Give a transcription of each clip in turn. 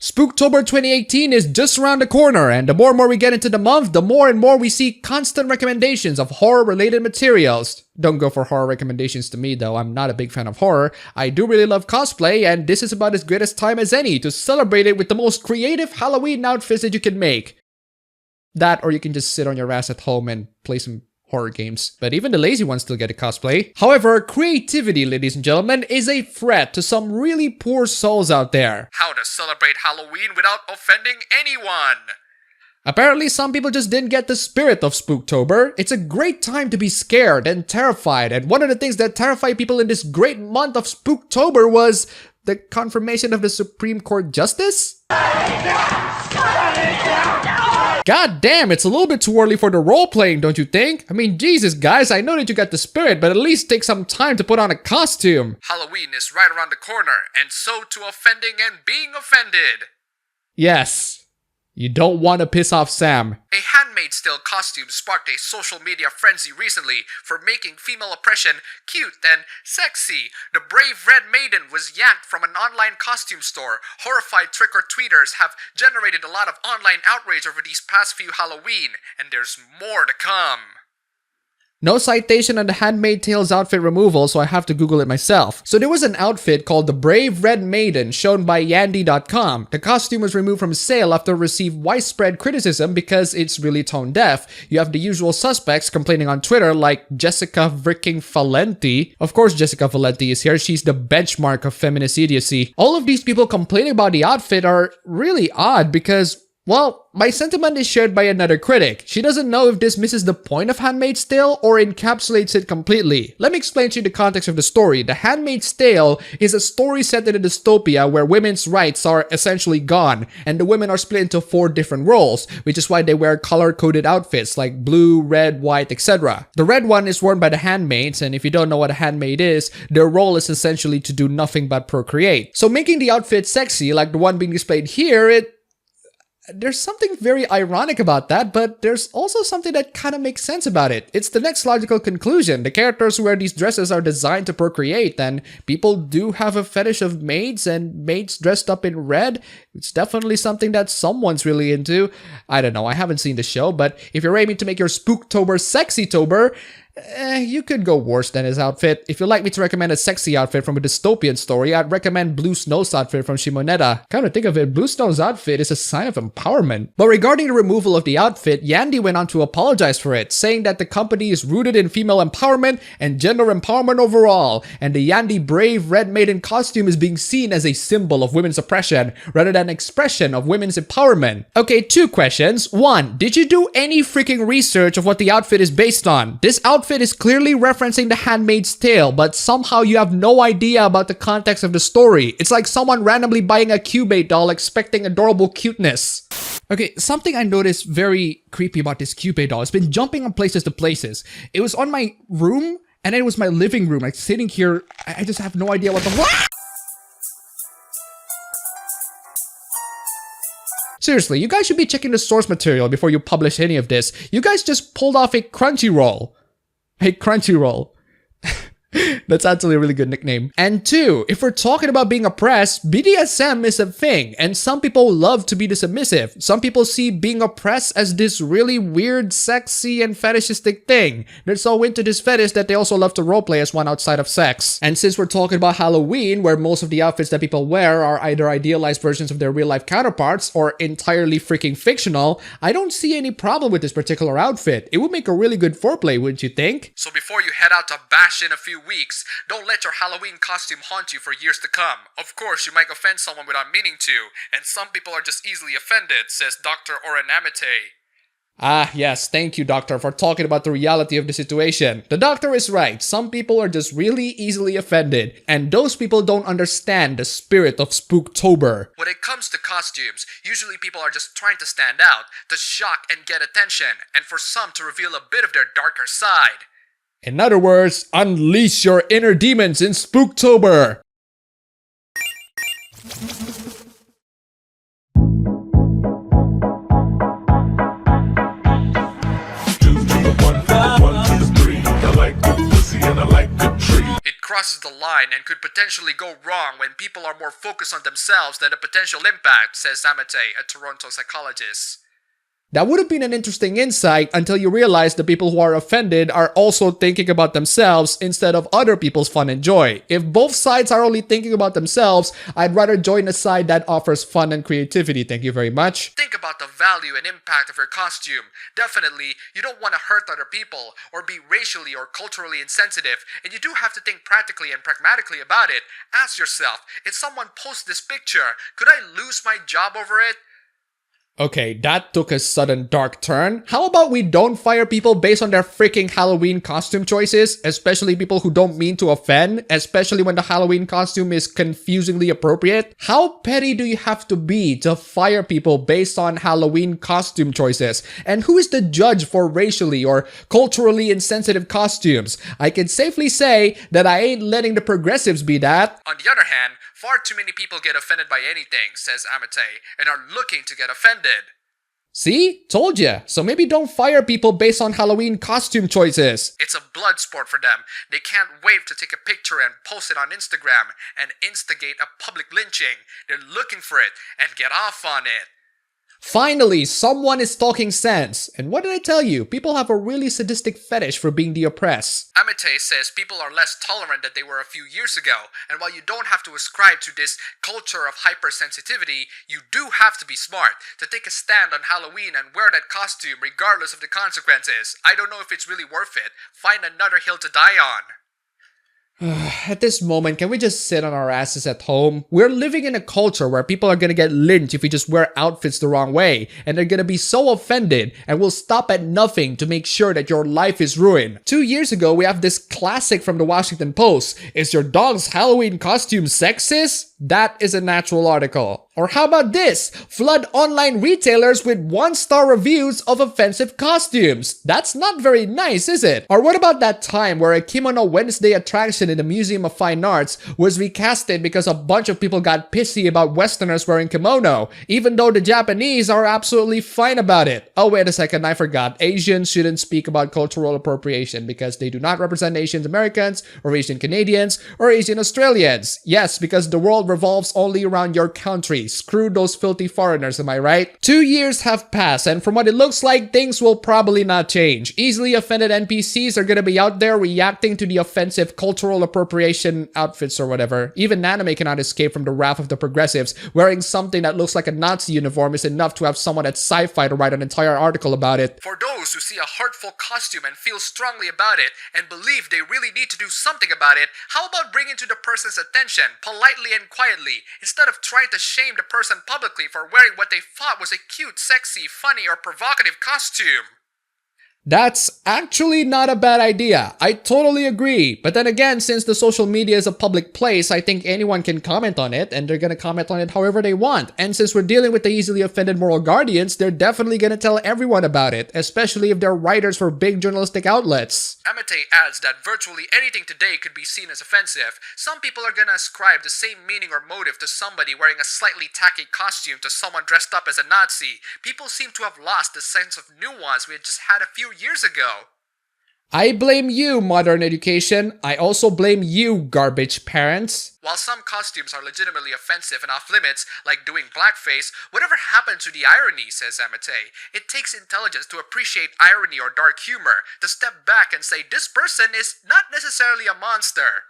Spooktober 2018 is just around the corner, and the more and more we get into the month, the more and more we see constant recommendations of horror-related materials. Don't go for horror recommendations to me though, I'm not a big fan of horror. I do really love cosplay, and this is about as good as time as any to celebrate it with the most creative Halloween outfits that you can make. That, or you can just sit on your ass at home and play some horror games. But even the lazy ones still get a cosplay. However, creativity, ladies and gentlemen, is a threat to some really poor souls out there. How to celebrate Halloween without offending anyone? Apparently, some people just didn't get the spirit of Spooktober. It's a great time to be scared and terrified, and one of the things that terrified people in this great month of Spooktober was the confirmation of the Supreme Court Justice? God damn, it's a little bit too early for the role-playing, don't you think? I mean, Jesus, guys, I know that you got the spirit, but at least take some time to put on a costume. Halloween is right around the corner, and so to offending and being offended. Yes. You don't want to piss off Sam. A Handmaid's Tale costume sparked a social media frenzy recently for making female oppression cute and sexy. The brave red maiden was yanked from an online costume store. Horrified trick-or-treaters have generated a lot of online outrage over these past few Halloween, and there's more to come. No citation on the Handmaid's Tale's outfit removal, so I have to Google it myself. So there was an outfit called the Brave Red Maiden shown by Yandy.com. The costume was removed from sale after received widespread criticism because it's really tone deaf. You have the usual suspects complaining on Twitter like Jessica freaking Valenti. Of course Jessica Valenti is here, she's the benchmark of feminist idiocy. All of these people complaining about the outfit are really odd because, well, my sentiment is shared by another critic. She doesn't know if this misses the point of Handmaid's Tale or encapsulates it completely. Let me explain to you the context of the story. The Handmaid's Tale is a story set in a dystopia where women's rights are essentially gone, and the women are split into 4 different roles, which is why they wear color-coded outfits like blue, red, white, etc. The red one is worn by the handmaids, and if you don't know what a handmaid is, their role is essentially to do nothing but procreate. So making the outfit sexy, like the one being displayed here, there's something very ironic about that, but there's also something that kind of makes sense about it. It's the next logical conclusion. The characters who wear these dresses are designed to procreate, and people do have a fetish of maids, and maids dressed up in red. It's definitely something that someone's really into. I don't know, I haven't seen the show, but if you're aiming to make your Spooktober sexy-tober, you could go worse than his outfit. If you'd like me to recommend a sexy outfit from a dystopian story, I'd recommend Blue Snow's outfit from Shimoneta. Come to think of it, Blue Snow's outfit is a sign of empowerment. But regarding the removal of the outfit, Yandy went on to apologize for it, saying that the company is rooted in female empowerment and gender empowerment overall, and the Yandy Brave Red Maiden costume is being seen as a symbol of women's oppression rather than an expression of women's empowerment. Okay, 2 questions. 1, did you do any freaking research of what the outfit is based on? This outfit is clearly referencing The Handmaid's Tale, but somehow you have no idea about the context of the story. It's like someone randomly buying a Cubase doll expecting adorable cuteness. Okay, something I noticed very creepy about this Cubase doll. It's been jumping on places to places. It was on my room, and then it was my living room. Like sitting here, I just have no idea what the— Seriously, you guys should be checking the source material before you publish any of this. You guys just pulled off a Crunchyroll. Hey, Crunchyroll. That's actually a really good nickname. And 2, if we're talking about being oppressed, BDSM is a thing, and some people love to be the submissive. Some people see being oppressed as this really weird, sexy, and fetishistic thing. They're so into this fetish that they also love to roleplay as one outside of sex. And since we're talking about Halloween, where most of the outfits that people wear are either idealized versions of their real-life counterparts or entirely freaking fictional, I don't see any problem with this particular outfit. It would make a really good foreplay, wouldn't you think? So before you head out to bash in a few weeks, don't let your Halloween costume haunt you for years to come. Of course, you might offend someone without meaning to, and some people are just easily offended, says Dr. Orenamete. Ah, yes, thank you, Doctor, for talking about the reality of the situation. The doctor is right. Some people are just really easily offended, and those people don't understand the spirit of Spooktober. When it comes to costumes, usually people are just trying to stand out, to shock and get attention, and for some to reveal a bit of their darker side. In other words, unleash your inner demons in Spooktober! crosses the line and could potentially go wrong when people are more focused on themselves than the potential impact, says Amate, a Toronto psychologist. That would have been an interesting insight until you realize the people who are offended are also thinking about themselves instead of other people's fun and joy. If both sides are only thinking about themselves, I'd rather join a side that offers fun and creativity. Thank you very much. Think about the value and impact of your costume. Definitely, you don't want to hurt other people or be racially or culturally insensitive, and you do have to think practically and pragmatically about it. Ask yourself, if someone posts this picture, could I lose my job over it? Okay, that took a sudden dark turn. How about we don't fire people based on their freaking Halloween costume choices, especially people who don't mean to offend, especially when the Halloween costume is confusingly appropriate? How petty do you have to be to fire people based on Halloween costume choices? And who is the judge for racially or culturally insensitive costumes? I can safely say that I ain't letting the progressives be that. On the other hand, far too many people get offended by anything, says Amate, and are looking to get offended. See? Told ya. So maybe don't fire people based on Halloween costume choices. It's a blood sport for them. They can't wait to take a picture and post it on Instagram and instigate a public lynching. They're looking for it and get off on it. Finally, someone is talking sense. And what did I tell you? People have a really sadistic fetish for being the oppressed. Amate says people are less tolerant than they were a few years ago. And while you don't have to ascribe to this culture of hypersensitivity, you do have to be smart to take a stand on Halloween and wear that costume regardless of the consequences. I don't know if it's really worth it. Find another hill to die on. At this moment, can we just sit on our asses at home? We're living in a culture where people are gonna get lynched if we just wear outfits the wrong way, and they're gonna be so offended and will stop at nothing to make sure that your life is ruined. 2 years ago, we have this classic from the Washington Post. Is your dog's Halloween costume sexist? That is a natural article. Or how about this? Flood online retailers with 1-star reviews of offensive costumes. That's not very nice, is it? Or what about that time where a Kimono Wednesday attraction in the Museum of Fine Arts was recasted because a bunch of people got pissy about Westerners wearing kimono, even though the Japanese are absolutely fine about it. Oh, wait a second, I forgot. Asians shouldn't speak about cultural appropriation because they do not represent Asian Americans or Asian Canadians or Asian Australians. Yes, because the world revolves only around your country. Screw those filthy foreigners, am I right? 2 years have passed, and from what it looks like, things will probably not change. Easily offended NPCs are gonna be out there reacting to the offensive cultural appropriation outfits or whatever. Even anime cannot escape from the wrath of the progressives. Wearing something that looks like a Nazi uniform is enough to have someone at Sci-Fi to write an entire article about it. For those who see a hurtful costume and feel strongly about it, and believe they really need to do something about it, how about bringing to the person's attention, politely and quietly, instead of trying to shame the person publicly for wearing what they thought was a cute, sexy, funny, or provocative costume? That's actually not a bad idea. I totally agree. But then again, since the social media is a public place, I think anyone can comment on it, and they're gonna comment on it however they want. And since we're dealing with the easily offended moral guardians, they're definitely gonna tell everyone about it, especially if they're writers for big journalistic outlets. Amate adds that virtually anything today could be seen as offensive. Some people are gonna ascribe the same meaning or motive to somebody wearing a slightly tacky costume to someone dressed up as a Nazi. People seem to have lost the sense of nuance we had just had a few years ago. I blame you, modern education. I also blame you, garbage parents. While some costumes are legitimately offensive and off limits, like doing blackface, whatever happened to the irony, says Amate? It takes intelligence to appreciate irony or dark humor, to step back and say this person is not necessarily a monster.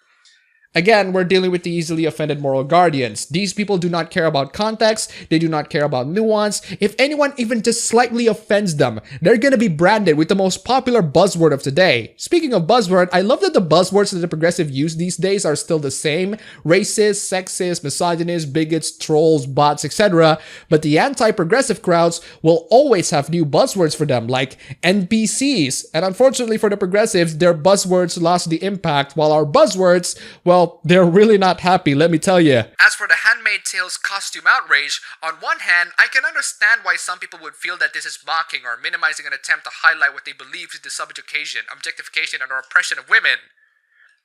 Again, we're dealing with the easily offended moral guardians. These people do not care about context, they do not care about nuance. If anyone even just slightly offends them, they're gonna be branded with the most popular buzzword of today. Speaking of buzzword, I love that the buzzwords that the progressive use these days are still the same. Racist, sexist, misogynist, bigots, trolls, bots, etc. But the anti-progressive crowds will always have new buzzwords for them, like NPCs. And unfortunately for the progressives, their buzzwords lost the impact, while our buzzwords, well, they're really not happy, let me tell you. As for the Handmaid Tale's costume outrage, on one hand, I can understand why some people would feel that this is mocking or minimizing an attempt to highlight what they believe is the subjugation, objectification, and or oppression of women.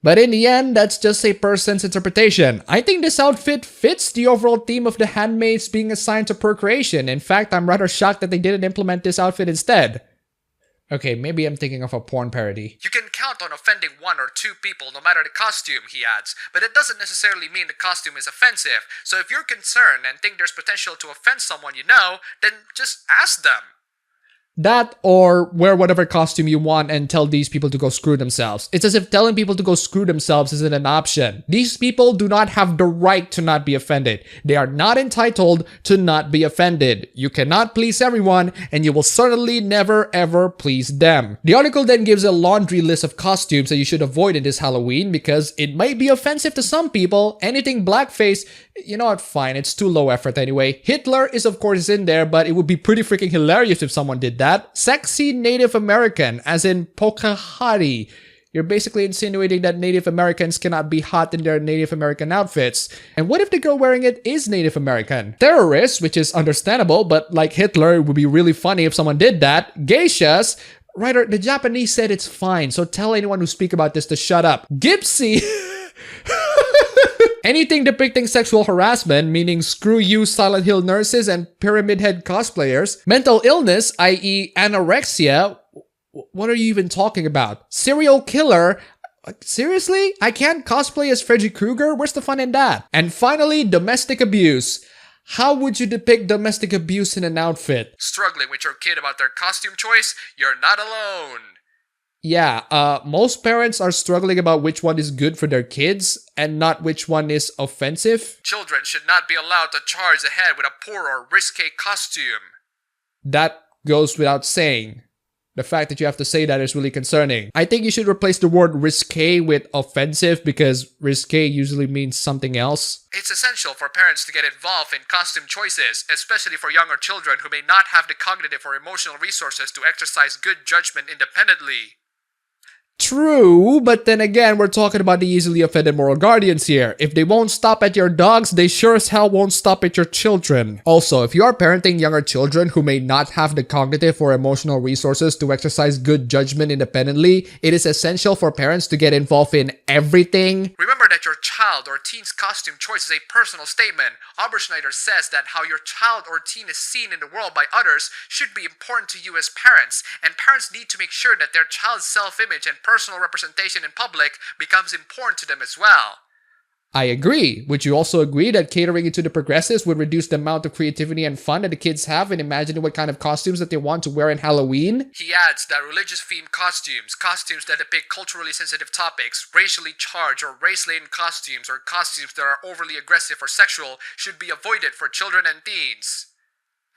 But in the end, that's just a person's interpretation. I think this outfit fits the overall theme of the handmaids being assigned to procreation. In fact, I'm rather shocked that they didn't implement this outfit instead. Okay, maybe I'm thinking of a porn parody. You can count on offending 1 or 2 people no matter the costume, he adds, but it doesn't necessarily mean the costume is offensive, so if you're concerned and think there's potential to offend someone you know, then just ask them. That, or wear whatever costume you want and tell these people to go screw themselves. It's as if telling people to go screw themselves isn't an option. These people do not have the right to not be offended. They are not entitled to not be offended. You cannot please everyone, and you will certainly never ever please them. The article then gives a laundry list of costumes that you should avoid in this Halloween because it might be offensive to some people. Anything blackface, you know what, fine, it's too low effort anyway. Hitler is of course in there, but it would be pretty freaking hilarious if someone did that. Sexy Native American, as in Pokahari. You're basically insinuating that Native Americans cannot be hot in their Native American outfits. And what if the girl wearing it is Native American? Terrorists, which is understandable, but like Hitler, it would be really funny if someone did that. Geishas. Writer, the Japanese said it's fine, so tell anyone who speak about this to shut up. Gypsy. Anything depicting sexual harassment, meaning screw you Silent Hill nurses and Pyramid Head cosplayers. Mental illness, i.e. anorexia. What are you even talking about? Serial killer. Seriously? I can't cosplay as Freddy Krueger? Where's the fun in that? And finally, domestic abuse. How would you depict domestic abuse in an outfit? Struggling with your kid about their costume choice? You're not alone. Yeah, most parents are struggling about which one is good for their kids and not which one is offensive. Children should not be allowed to charge ahead with a poor or risque costume. That goes without saying. The fact that you have to say that is really concerning. I think you should replace the word risque with offensive because risque usually means something else. It's essential for parents to get involved in costume choices, especially for younger children who may not have the cognitive or emotional resources to exercise good judgment independently. True, but then again, we're talking about the easily offended moral guardians here. If they won't stop at your dogs, they sure as hell won't stop at your children. Also, if you are parenting younger children who may not have the cognitive or emotional resources to exercise good judgment independently, it is essential for parents to get involved in everything. Remember that your child or teen's costume choice is a personal statement. Oberschneider says that how your child or teen is seen in the world by others should be important to you as parents, and parents need to make sure that their child's self-image and personal representation in public becomes important to them as well. I agree. Would you also agree that catering it to the progressives would reduce the amount of creativity and fun that the kids have in imagining what kind of costumes that they want to wear in Halloween? He adds that religious-themed costumes that depict culturally sensitive topics, racially charged or race-laden costumes, or costumes that are overly aggressive or sexual should be avoided for children and teens.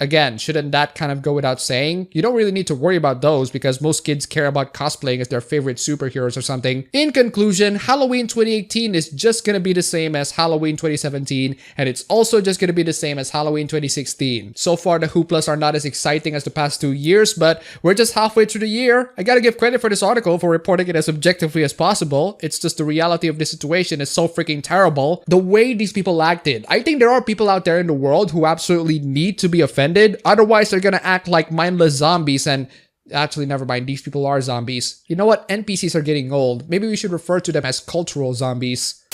Again, shouldn't that kind of go without saying? You don't really need to worry about those because most kids care about cosplaying as their favorite superheroes or something. In conclusion, Halloween 2018 is just gonna be the same as Halloween 2017, and it's also just gonna be the same as Halloween 2016. So far, the hooplas are not as exciting as the past 2 years, but we're just halfway through the year. I gotta give credit for this article for reporting it as objectively as possible. It's just the reality of this situation is so freaking terrible. The way these people acted. I think there are people out there in the world who absolutely need to be offended. Otherwise, they're gonna act like mindless zombies and... Actually, never mind. These people are zombies. You know what? NPCs are getting old. Maybe we should refer to them as cultural zombies.